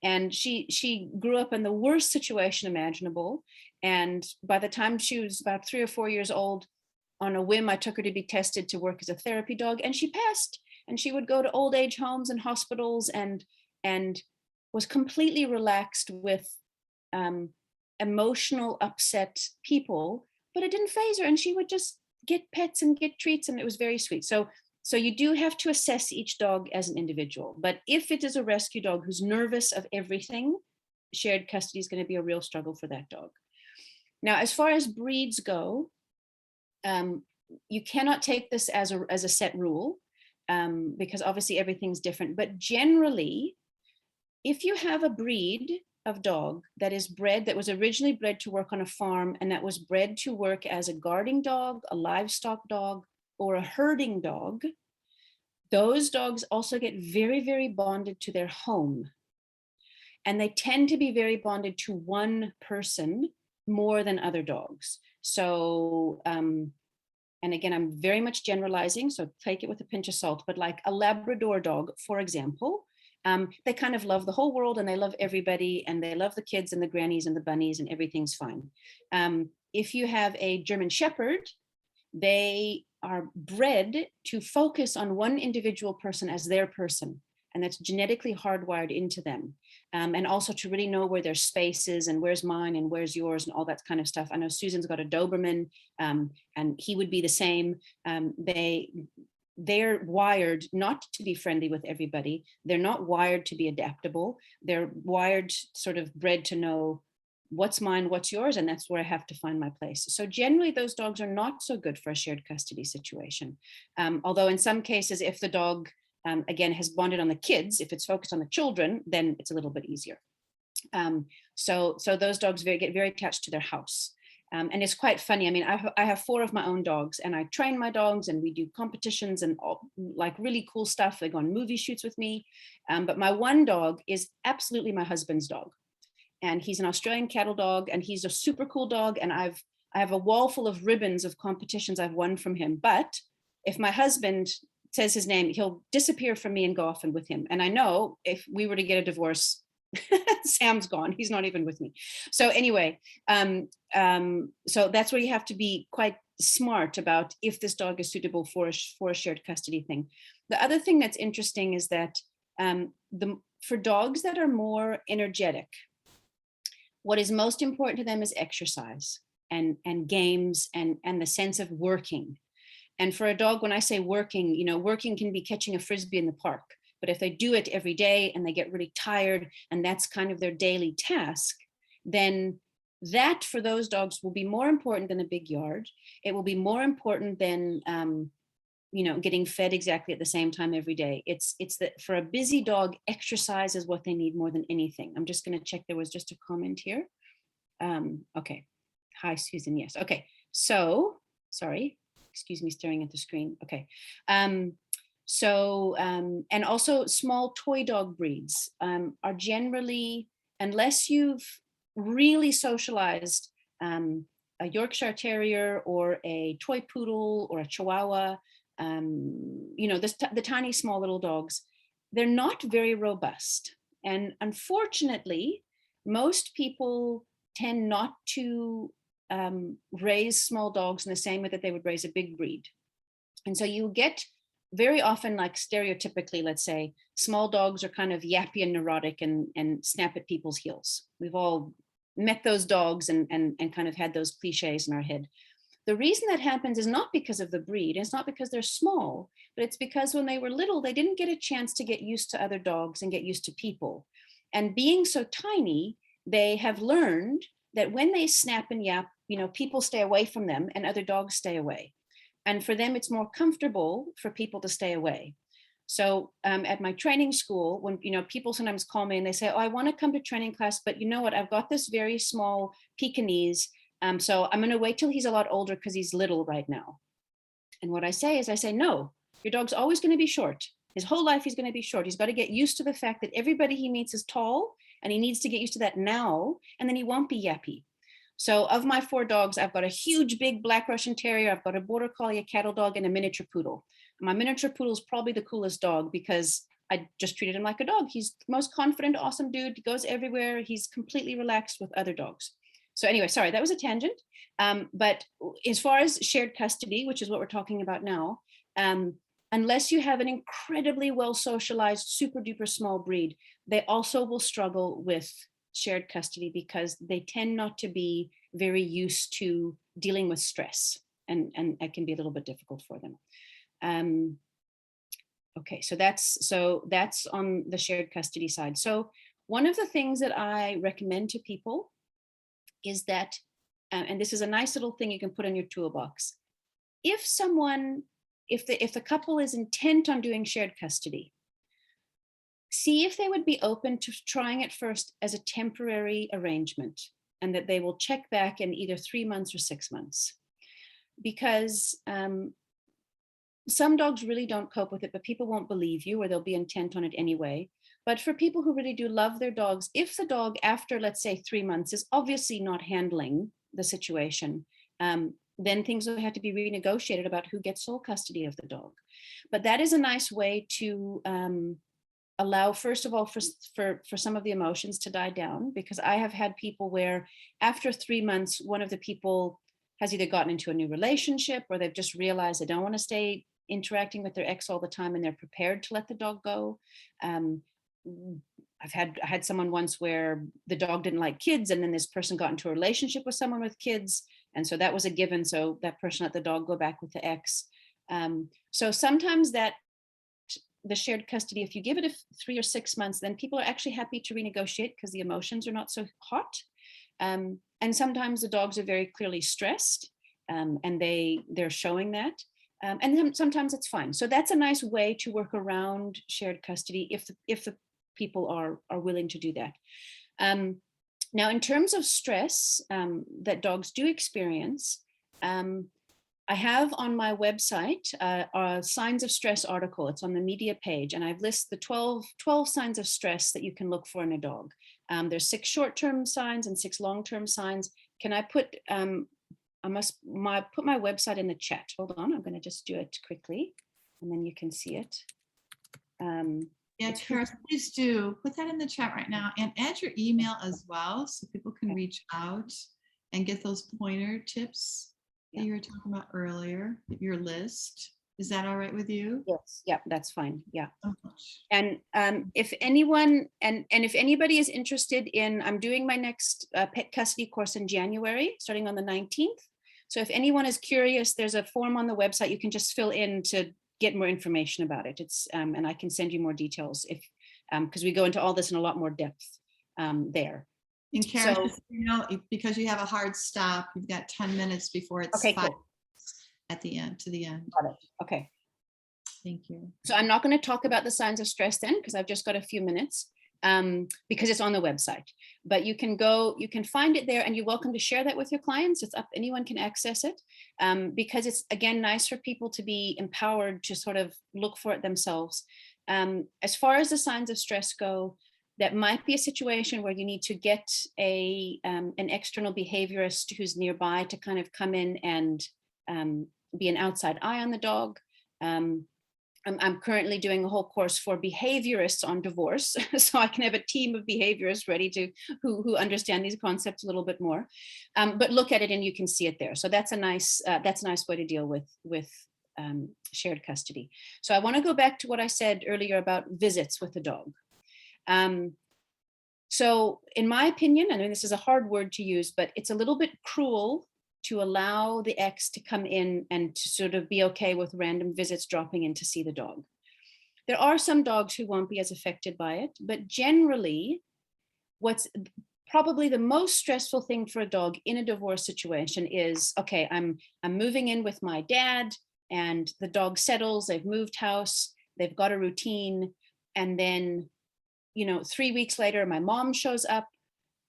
[SPEAKER 2] And she grew up in the worst situation imaginable. And by the time she was about 3 or 4 years old, on a whim, I took her to be tested to work as a therapy dog, and she passed. And she would go to old age homes and hospitals and was completely relaxed with emotional upset people, but it didn't faze her. And she would just get pets and get treats, and it was very sweet. So you do have to assess each dog as an individual. But if it is a rescue dog who's nervous of everything, shared custody is going to be a real struggle for that dog. Now, as far as breeds go, you cannot take this as a set rule, because obviously everything's different. But generally, if you have a breed of dog that was originally bred to work on a farm, and that was bred to work as a guarding dog, a livestock dog, or a herding dog, those dogs also get very, very bonded to their home. And they tend to be very bonded to one person more than other dogs. So, and again, I'm very much generalizing, so take it with a pinch of salt, but like a Labrador dog, for example, they kind of love the whole world and they love everybody and they love the kids and the grannies and the bunnies and everything's fine. If you have a German Shepherd, they are bred to focus on one individual person as their person. And that's genetically hardwired into them. And also to really know where their space is and where's mine and where's yours and all that kind of stuff. I know Susan's got a Doberman, and he would be the same. They're wired not to be friendly with everybody. They're not wired to be adaptable. They're wired, sort of bred to know what's mine, what's yours, and that's where I have to find my place. So generally those dogs are not so good for a shared custody situation. Although in some cases, if the dog, again, has bonded on the kids, if it's focused on the children, then it's a little bit easier. So those dogs get very attached to their house. And it's quite funny. I mean, I have 4 of my own dogs and I train my dogs and we do competitions and all, like really cool stuff. They go on movie shoots with me. But my one dog is absolutely my husband's dog. And he's an Australian cattle dog and he's a super cool dog. And I have a wall full of ribbons of competitions I've won from him. But if my husband says his name, he'll disappear from me and go off and with him. And I know if we were to get a divorce, Sam's gone. He's not even with me. So anyway, so that's where you have to be quite smart about if this dog is suitable for a shared custody thing. The other thing that's interesting is that for dogs that are more energetic, what is most important to them is exercise and games and the sense of working. And for a dog, when I say working, working can be catching a Frisbee in the park. But if they do it every day and they get really tired and that's kind of their daily task, then that for those dogs will be more important than a big yard. It will be more important than, getting fed exactly at the same time every day. It's that for a busy dog, exercise is what they need more than anything. I'm just going to check. There was just a comment here. Okay. Hi, Susan. Yes. Okay. So, sorry. Excuse me, staring at the screen. Okay. So, and also small toy dog breeds are generally, unless you've really socialized a Yorkshire Terrier or a toy poodle or a Chihuahua, you know, the tiny small little dogs, they're not very robust. And unfortunately, most people tend not to raise small dogs in the same way that they would raise a big breed. And so you get very often, like stereotypically, let's say, small dogs are kind of yappy and neurotic and snap at people's heels. We've all met those dogs and kind of had those cliches in our head. The reason that happens is not because of the breed. It's not because they're small, but it's because when they were little, they didn't get a chance to get used to other dogs and get used to people. And being so tiny, they have learned that when they snap and yap, you know, people stay away from them and other dogs stay away. And for them, it's more comfortable for people to stay away. So at my training school, when, you know, people sometimes call me and they say, oh, I want to come to training class, but you know what, I've got this very small Pekingese. So I'm going to wait till he's a lot older because he's little right now. And what I say is, I say, no, your dog's always going to be short. His whole life, he's going to be short. He's got to get used to the fact that everybody he meets is tall, and he needs to get used to that now, and then he won't be yappy. So of my 4 dogs, I've got a huge, big Black Russian Terrier. I've got a Border Collie, a cattle dog, and a miniature poodle. My miniature poodle is probably the coolest dog because I just treated him like a dog. He's the most confident, awesome dude. He goes everywhere. He's completely relaxed with other dogs. So anyway, sorry, that was a tangent. But as far as shared custody, which is what we're talking about now, unless you have an incredibly well socialized, super duper small breed, they also will struggle with shared custody because they tend not to be very used to dealing with stress, and it can be a little bit difficult for them. Okay, so that's on the shared custody side. So one of the things that I recommend to people is that, and this is a nice little thing you can put in your toolbox. If the couple is intent on doing shared custody, see if they would be open to trying it first as a temporary arrangement, and that they will check back in either 3 months or 6 months. Because some dogs really don't cope with it, but people won't believe you, or they'll be intent on it anyway. But for people who really do love their dogs, if the dog after, let's say, 3 months is obviously not handling the situation, then things will have to be renegotiated about who gets sole custody of the dog. But that is a nice way to allow, first of all, for some of the emotions to die down, because I have had people where after 3 months, one of the people has either gotten into a new relationship or they've just realized they don't want to stay interacting with their ex all the time and they're prepared to let the dog go. I had someone once where the dog didn't like kids, and then this person got into a relationship with someone with kids, and so that was a given. So that person let the dog go back with the ex. So sometimes that the shared custody, if you give it 3 or 6 months, then people are actually happy to renegotiate because the emotions are not so hot. And sometimes the dogs are very clearly stressed, and they're showing that. And then sometimes it's fine. So that's a nice way to work around shared custody if the people are willing to do that. Now, in terms of stress that dogs do experience, I have on my website a signs of stress article. It's on the media page, and I've listed the 12 signs of stress that you can look for in a dog. There's 6 short-term signs and 6 long-term signs. Can I put, put my website in the chat. Hold on, I'm going to just do it quickly, and then you can see it.
[SPEAKER 1] Yeah, Karis, please do put that in the chat right now, and add your email as well so people can reach out and get those pointer tips that you were talking about earlier, your list. Is that all right with you?
[SPEAKER 2] Yes, yeah, that's fine. Yeah.
[SPEAKER 1] Oh,
[SPEAKER 2] and if anyone, and if anybody is interested in, I'm doing my next pet custody course in January, starting on the 19th. So if anyone is curious, there's a form on the website you can just fill in to get more information about it. It's and I can send you more details if because we go into all this in a lot more depth there.
[SPEAKER 1] And Karis, so, you know, because you have a hard stop, you've got 10 minutes before it's
[SPEAKER 2] okay,
[SPEAKER 1] 5
[SPEAKER 2] cool.
[SPEAKER 1] At the end, to the end.
[SPEAKER 2] Got it. Okay.
[SPEAKER 1] Thank you.
[SPEAKER 2] So I'm not going to talk about the signs of stress then, because I've just got a few minutes. because it's on the website. But you can find it there, and you're welcome to share that with your clients. It's up, anyone can access it, because it's, again, nice for people to be empowered to sort of look for it themselves. As far as the signs of stress go, that might be a situation where you need to get an external behaviorist who's nearby to kind of come in and be an outside eye on the dog. I'm currently doing a whole course for behaviorists on divorce, so I can have a team of behaviorists ready to who understand these concepts a little bit more. But look at it and you can see it there. So that's a nice way to deal with shared custody. So I want to go back to what I said earlier about visits with the dog. So in my opinion, I mean, this is a hard word to use, but it's a little bit cruel to allow the ex to come in and to sort of be okay with random visits dropping in to see the dog. There are some dogs who won't be as affected by it, but generally, what's probably the most stressful thing for a dog in a divorce situation is, okay, I'm moving in with my dad, and the dog settles, they've moved house, they've got a routine, and then, 3 weeks later, my mom shows up,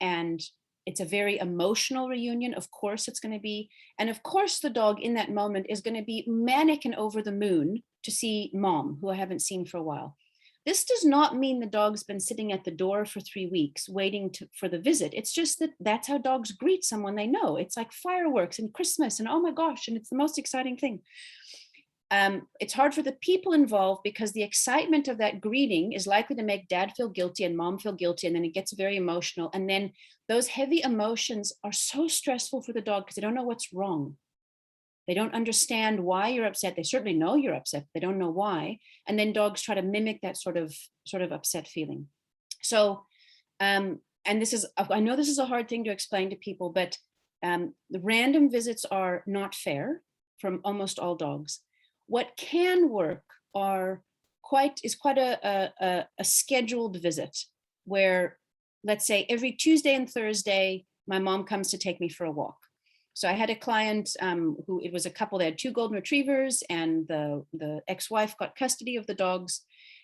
[SPEAKER 2] and it's a very emotional reunion. Of course it's going to be. And of course the dog in that moment is going to be manic and over the moon to see mom, who I haven't seen for a while. This does not mean the dog's been sitting at the door for 3 weeks waiting for the visit. It's just that that's how dogs greet someone they know. It's like fireworks and Christmas and oh my gosh, and it's the most exciting thing. It's hard for the people involved because the excitement of that greeting is likely to make dad feel guilty and mom feel guilty, and then it gets very emotional. And then those heavy emotions are so stressful for the dog because they don't know what's wrong. They don't understand why you're upset. They certainly know you're upset. They don't know why. And then dogs try to mimic that sort of upset feeling. So, and I know this is a hard thing to explain to people, but the random visits are not fair from almost all dogs. What can work is quite a scheduled visit where, let's say, every Tuesday and Thursday, my mom comes to take me for a walk. So I had a client who, it was a couple, they had 2 golden retrievers, and the ex-wife got custody of the dogs.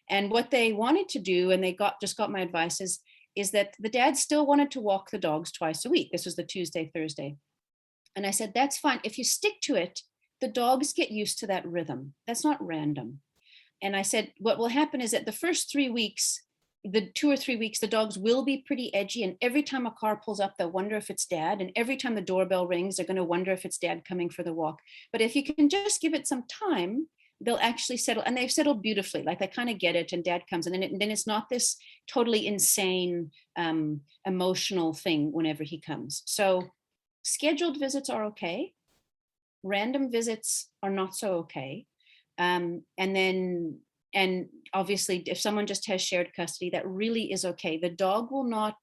[SPEAKER 2] And what they wanted to do, and they just got my advice, is that the dad still wanted to walk the dogs twice a week. This was the Tuesday, Thursday. And I said, that's fine. If you stick to it, the dogs get used to that rhythm. That's not random. And I said, what will happen is that the first 3 weeks, the 2 or 3 weeks, the dogs will be pretty edgy. And every time a car pulls up, they'll wonder if it's dad. And every time the doorbell rings, they're going to wonder if it's dad coming for the walk. But if you can just give it some time, they'll actually settle. And they've settled beautifully. Like they kind of get it, and dad comes. And then it's not this totally insane emotional thing whenever he comes. So scheduled visits are okay. Random visits are not so okay. And obviously, if someone just has shared custody, that really is okay. The dog will not,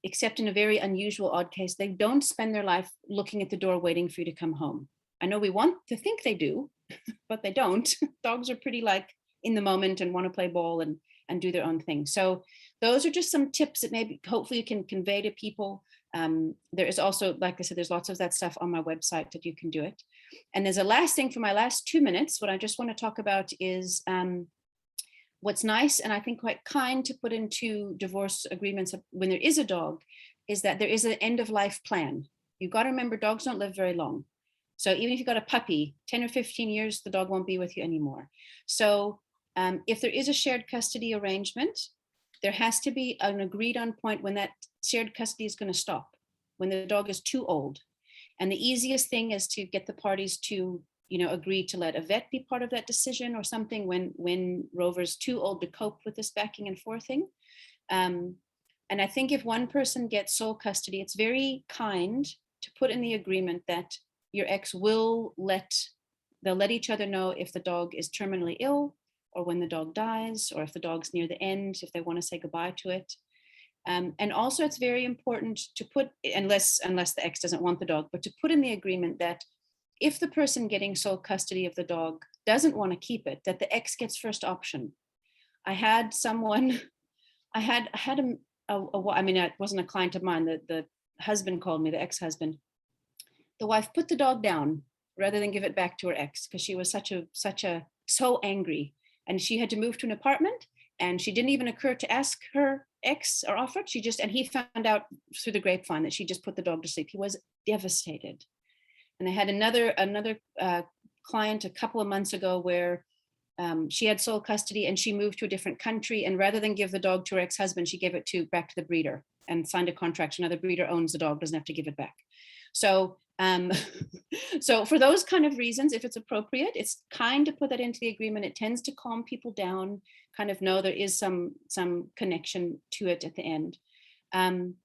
[SPEAKER 2] except in a very unusual, odd case, they don't spend their life looking at the door waiting for you to come home. I know we want to think they do, but they don't. Dogs are pretty like in the moment and want to play ball and do their own thing. So those are just some tips that maybe hopefully you can convey to people. There is also, like I said, there's lots of that stuff on my website that you can do it. And there's a last thing for my last 2 minutes. What I just want to talk about is what's nice and I think quite kind to put into divorce agreements when there is a dog is that there is an end of life plan. You've got to remember, dogs don't live very long. So even if you've got a puppy, 10 or 15 years, the dog won't be with you anymore. So if there is a shared custody arrangement, there has to be an agreed on point when that shared custody is going to stop, when the dog is too old. And the easiest thing is to get the parties to, agree to let a vet be part of that decision or something when Rover's too old to cope with this backing and forthing. And I think if one person gets sole custody, it's very kind to put in the agreement that your ex they'll let each other know if the dog is terminally ill, or when the dog dies, or if the dog's near the end, if they want to say goodbye to it. And also it's very important to put, unless the ex doesn't want the dog, but to put in the agreement that if the person getting sole custody of the dog doesn't want to keep it, that the ex gets first option. I had someone, it wasn't a client of mine, the husband called me, the ex-husband. The wife put the dog down rather than give it back to her ex because she was so angry. And she had to move to an apartment, And she didn't even occur to ask her ex or offer it. And he found out through the grapevine that she just put the dog to sleep. He was devastated. And I had another client a couple of months ago where she had sole custody and she moved to a different country. And rather than give the dog to her ex-husband, she gave it back to the breeder and signed a contract. Another breeder owns the dog, doesn't have to give it back. So, so for those kind of reasons, if it's appropriate, it's kind to put that into the agreement. It tends to calm people down, kind of know there is some connection to it at the end. And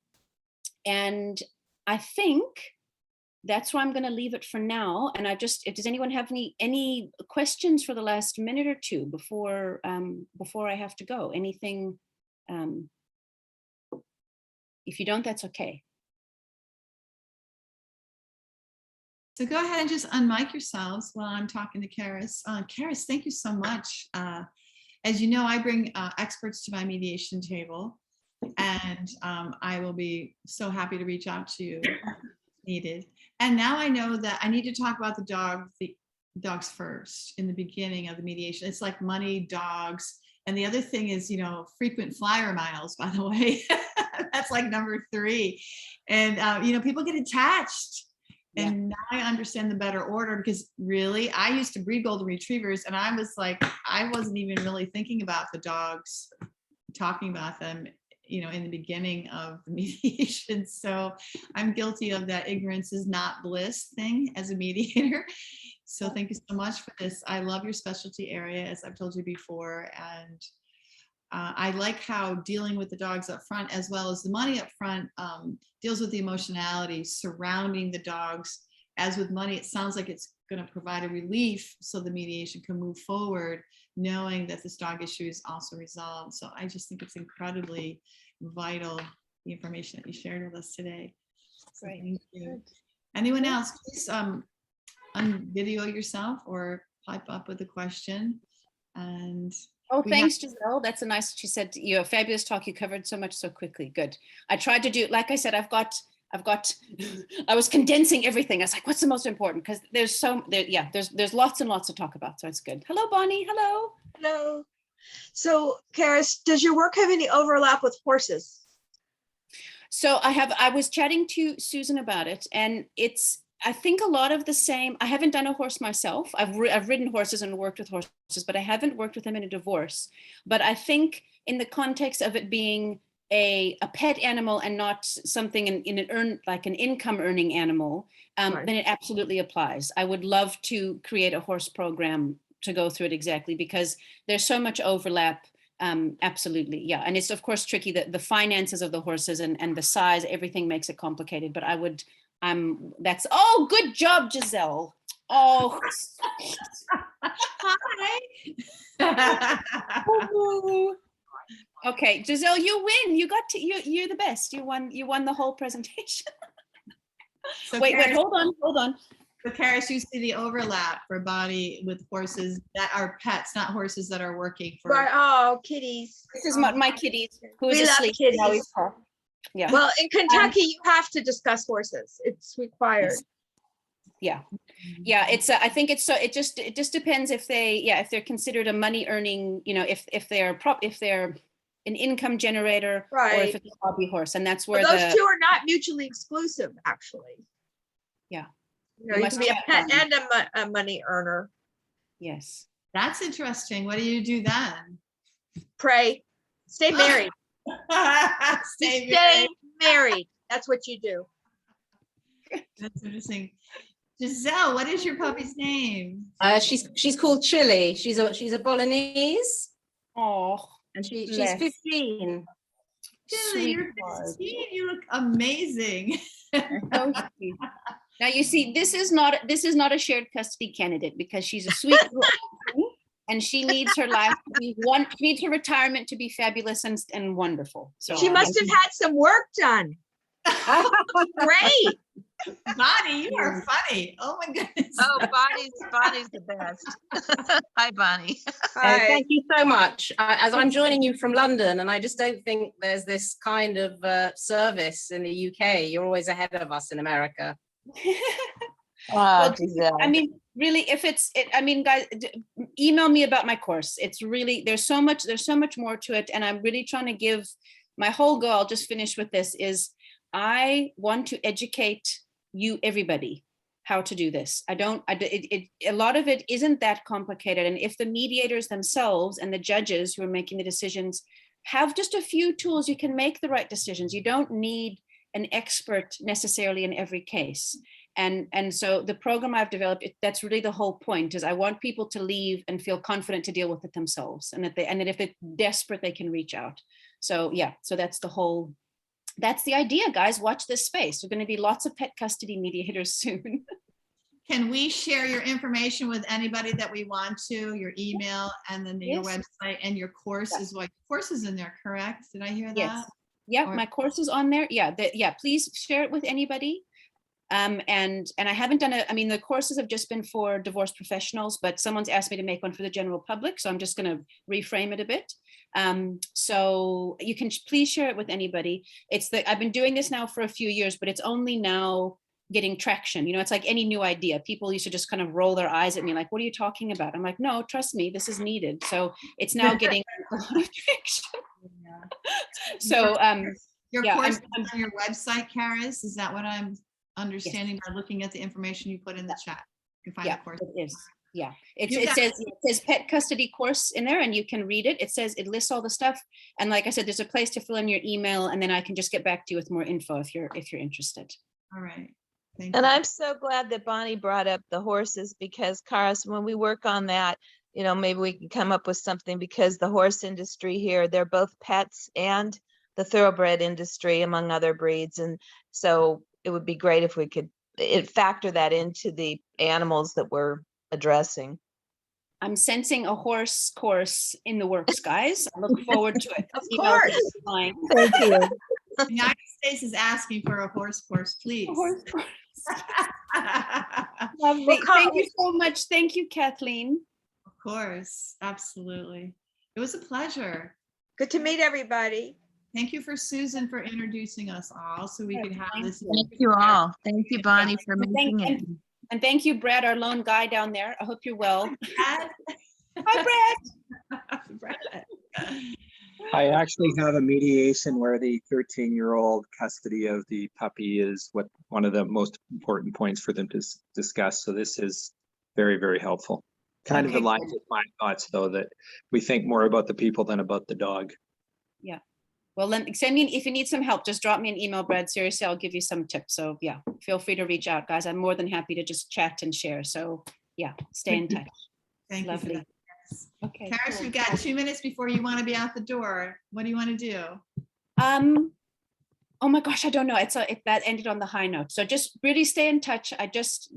[SPEAKER 2] I think that's where I'm going to leave it for now. And does anyone have any questions for the last minute or two before I have to go? Anything? If you don't, that's okay.
[SPEAKER 1] So go ahead and just unmic yourselves while I'm talking to Karis. Karis, thank you so much. As you know, I bring experts to my mediation table, and I will be so happy to reach out to you if needed. And now I know that I need to talk about the dogs first in the beginning of the mediation. It's like money, dogs. And the other thing is, frequent flyer miles, by the way. That's like number 3. And, people get attached. And now I understand the better order, because really, I used to breed golden retrievers, and I was like, I wasn't even really thinking about the dogs, talking about them, in the beginning of the mediation. So I'm guilty of that ignorance is not bliss thing as a mediator. So thank you so much for this. I love your specialty area, as I've told you before. And I like how dealing with the dogs up front, as well as the money up front, deals with the emotionality surrounding the dogs. As with money, it sounds like it's going to provide a relief so the mediation can move forward, knowing that this dog issue is also resolved. So I just think it's incredibly vital, the information that you shared with us today. So
[SPEAKER 2] Great.
[SPEAKER 1] thank you. Anyone else, please unvideo yourself or pipe up with a question. And
[SPEAKER 2] thanks, Giselle. That's she said, a fabulous talk. You covered so much so quickly. Good. I tried to do, like I said, I was condensing everything. I was like, what's the most important? Because there's lots and lots to talk about. So it's good. Hello, Bonnie. Hello.
[SPEAKER 3] Hello. So, Karis, does your work have any overlap with horses?
[SPEAKER 2] So I was chatting to Susan about it, and I think a lot of the same. I haven't done a horse myself. I've ridden horses and worked with horses, but I haven't worked with them in a divorce. But I think in the context of it being a pet animal and not something like an income earning animal,
[SPEAKER 3] Right.
[SPEAKER 2] then it absolutely applies. I would love to create a horse program to go through it exactly, because there's so much overlap. Absolutely. Yeah. And it's of course tricky that the finances of the horses and the size, everything makes it complicated, but good job, Giselle. Oh,
[SPEAKER 1] hi.
[SPEAKER 2] Okay, Giselle, you win. You're the best. You won the whole presentation.
[SPEAKER 1] So
[SPEAKER 2] wait,
[SPEAKER 1] Karis,
[SPEAKER 2] hold on.
[SPEAKER 1] So Karis, you see the overlap for Bonnie with horses that are pets, not horses that are working for.
[SPEAKER 3] Right. Oh, kitties.
[SPEAKER 2] This is my kitties who is
[SPEAKER 3] We love
[SPEAKER 2] asleep.
[SPEAKER 3] kitties.
[SPEAKER 2] Now he's caught. Yeah.
[SPEAKER 3] Well, in Kentucky, you have to discuss horses. It's required.
[SPEAKER 2] Yes. Yeah. It's. I think it's so. It just depends if they're considered a money earning. If they're an income generator,
[SPEAKER 3] Right.
[SPEAKER 2] or if it's a hobby horse, and that's where
[SPEAKER 3] those two are not mutually exclusive, actually.
[SPEAKER 2] Yeah.
[SPEAKER 3] You can be a pet and a money earner.
[SPEAKER 2] Yes.
[SPEAKER 1] That's interesting. What do you do then?
[SPEAKER 3] Pray. Stay married.
[SPEAKER 1] Stay
[SPEAKER 3] married. That's what you do.
[SPEAKER 1] That's interesting. Giselle, what is your puppy's name?
[SPEAKER 4] She's called Chili. She's a Bolognese.
[SPEAKER 2] Oh,
[SPEAKER 4] and she's
[SPEAKER 2] bless.
[SPEAKER 4] 15.
[SPEAKER 1] Chili, you're 15. You look amazing.
[SPEAKER 2] Oh, sweet. Now you see, this is not a shared custody candidate, because she's a sweet girl, and she needs her life to be she needs her retirement to be fabulous and wonderful. So
[SPEAKER 3] she must have had some work done. Great.
[SPEAKER 1] Bonnie, you are funny. Oh my goodness.
[SPEAKER 5] Oh, Bonnie's the best. Hi, Bonnie.
[SPEAKER 3] Hi.
[SPEAKER 4] Thank you so much. As I'm joining you from London, and I just don't think there's this kind of service in the UK. You're always ahead of us in America.
[SPEAKER 2] Well, I mean, really, guys, email me about my course. It's really, there's so much more to it. And I'm really trying to give my whole goal, I'll just finish with this, is I want to educate you, everybody, how to do this. A lot of it isn't that complicated. And if the mediators themselves and the judges who are making the decisions have just a few tools, you can make the right decisions. You don't need an expert necessarily in every case. And so the program I've developed, that's really the whole point, is I want people to leave and feel confident to deal with it themselves. And that if they're desperate, they can reach out. So yeah, so that's the idea, guys. Watch this space. There's going to be lots of pet custody mediators soon.
[SPEAKER 1] Can we share your information with anybody that we want to, your email and then your
[SPEAKER 2] Yes.
[SPEAKER 1] website and your course is what course is in there, correct? Did I hear that?
[SPEAKER 2] Yes. Yeah,
[SPEAKER 1] Or-
[SPEAKER 2] my course is on there. Yeah, please share it with anybody. And I haven't done it. I mean, the courses have just been for divorce professionals, but someone's asked me to make one for the general public. So I'm just going to reframe it a bit. So you can please share it with anybody. I've been doing this now for a few years, but it's only now getting traction. You know, it's like any new idea. People used to just kind of roll their eyes at me like, what are you talking about? I'm like, no, trust me, this is needed. So it's now getting a lot of traction. So
[SPEAKER 1] your
[SPEAKER 2] yeah,
[SPEAKER 1] course is on your website, Karis. Is that what I'm understanding by looking at the information you put in the chat? You can find
[SPEAKER 2] yeah,
[SPEAKER 1] the course.
[SPEAKER 2] it is. Yeah, it
[SPEAKER 1] You got-
[SPEAKER 2] says pet custody course in there, and you can read it. It lists all the stuff. And like I said, there's a place to fill in your email, and then I can just get back to you with more info if you're interested.
[SPEAKER 1] All right. Thank
[SPEAKER 3] And
[SPEAKER 1] you.
[SPEAKER 3] I'm so glad that Bonnie brought up the horses, because Karis, when we work on that, maybe we can come up with something, because the horse industry here, they're both pets and the thoroughbred industry, among other breeds. And so it would be great if we could factor that into the animals that we're addressing.
[SPEAKER 2] I'm sensing a horse course in the works, guys. I look forward to it.
[SPEAKER 1] Of
[SPEAKER 2] Emails
[SPEAKER 1] course.
[SPEAKER 2] are flying.
[SPEAKER 3] Thank you.
[SPEAKER 1] The United States is asking for a horse course, please.
[SPEAKER 2] A horse course.
[SPEAKER 1] Of
[SPEAKER 2] Lovely. Thank you so much. Thank you, Kathleen.
[SPEAKER 1] course, absolutely. It was a pleasure.
[SPEAKER 3] Good to meet everybody.
[SPEAKER 1] Thank you for Susan for introducing us all so we could have
[SPEAKER 2] Thank
[SPEAKER 1] this.
[SPEAKER 2] you.
[SPEAKER 5] Thank you all. Thank you, Bonnie, for
[SPEAKER 2] And
[SPEAKER 5] making it.
[SPEAKER 2] And thank you, Brad, our lone guy down there. I hope you're well.
[SPEAKER 1] Brad.
[SPEAKER 2] Hi, Brad.
[SPEAKER 1] Brad.
[SPEAKER 6] I actually have a mediation where the 13-year-old custody of the puppy is one of the most important points for them to discuss. So this is very, very helpful. Kind of
[SPEAKER 2] Okay,
[SPEAKER 6] aligns
[SPEAKER 2] good.
[SPEAKER 6] with my thoughts, though, that we think more about the people than about the dog.
[SPEAKER 2] Well, send me, if you need some help, just drop me an email, Brad. Seriously, I'll give you some tips. So yeah, feel free to reach out, guys. I'm more than happy to just chat and share. So yeah, stay in touch.
[SPEAKER 1] Thank you for
[SPEAKER 2] Lovely.
[SPEAKER 1] that.
[SPEAKER 2] Okay.
[SPEAKER 1] Karis,
[SPEAKER 2] cool.
[SPEAKER 1] we've got 2 minutes before you want to be out the door. What do you want to do?
[SPEAKER 2] Oh my gosh, I don't know. If that ended on the high note. So just really stay in touch. I just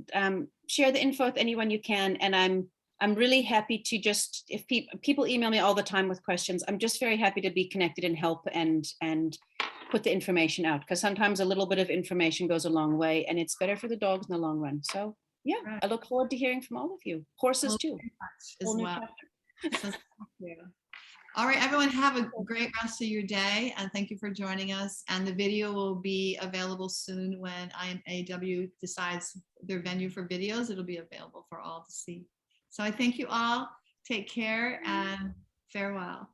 [SPEAKER 2] share the info with anyone you can. And I'm really happy to just, if people email me all the time with questions, I'm just very happy to be connected and help and put the information out, because sometimes a little bit of information goes a long way, and it's better for the dogs in the long run. So yeah,
[SPEAKER 1] Right.
[SPEAKER 2] I look forward to hearing from all of you. Horses
[SPEAKER 1] Well,
[SPEAKER 2] too.
[SPEAKER 1] As
[SPEAKER 2] Whole new
[SPEAKER 1] well.
[SPEAKER 2] chapter.
[SPEAKER 1] So thank you. All right, everyone, have a great rest of your day, and thank you for joining us. And the video will be available soon when IMAW decides their venue for videos. It'll be available for all to see. So I thank you all. Take care and farewell.